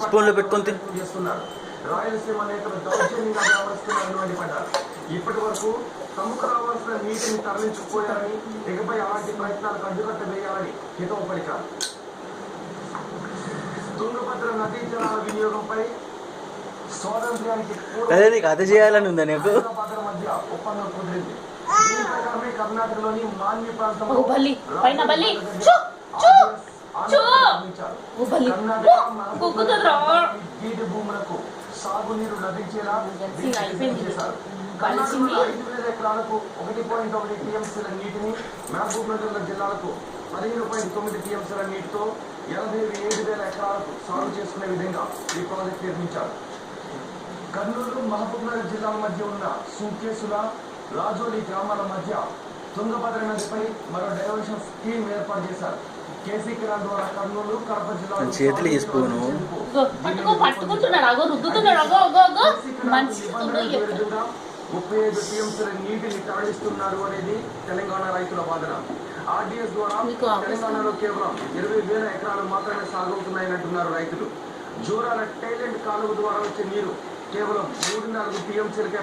స్పూన్లో పెట్టుకొని రాయలసీమ నేతలు దౌర్జన్యంగా వ్యవహరిస్తున్నారు మండిపడ్డారు. ఇప్పటి వరకు తమకు రావాల్సిన నీటిని తరలించుకుపోయారని, ఇకపై అలాంటి ప్రయత్నాలకు అడ్డుకట్ట వేయాలని హితవు పలికారు. తుంగభద్ర నదీ జలాల వినియోగంపై స్వాతంత్ర్యానికి చేయాలని ఉందా నీకు? మధ్య ఒప్పందం కుదిరింది. దీని ప్రకారమే కర్ణాటకలోని మాన్య ప్రాంతంలో గీటి భూములకు సాగునీరు లభించేలా చేశారు. 5,000 ఎకరాలకు 1.1 టీఎంసీల నీటిని, మహబూబ్ నగర్ జిల్లాలకు 15.9 టీఎంసీల నీటితో 87,000 ఎకరాలకు సాగు చేసుకునే విధంగా ఈ ప్రాజెక్టు నిర్మించారు. కర్నూలు, మహబూబ్ నగర్ జిల్లాల మధ్య ఉన్న సూకేసుల, రాజోలి గ్రామాల మధ్య తుంగభద్ర నదిపై మరో డైవర్షన్ స్కీమ్ ఏర్పాటు చేశారు. కేసీ కిరణ్ ద్వారా కర్నూలు, కడప జిల్లా చేతులు వేసుకోను 35 టీఎంసీల నీటిని తరలిస్తున్నారు అనేది తెలంగాణ రైతుల వాదన. ఆర్డీఎస్ ద్వారా తెలంగాణలో కేవలం 20,000 ఎకరాలు మాత్రమే సాగవుతున్నాయని అంటున్నారు రైతులు. జూరాల టైలెంట్ కాలువ ద్వారా వచ్చే నీరు కేవలం 3.4 టీఎంసీలకే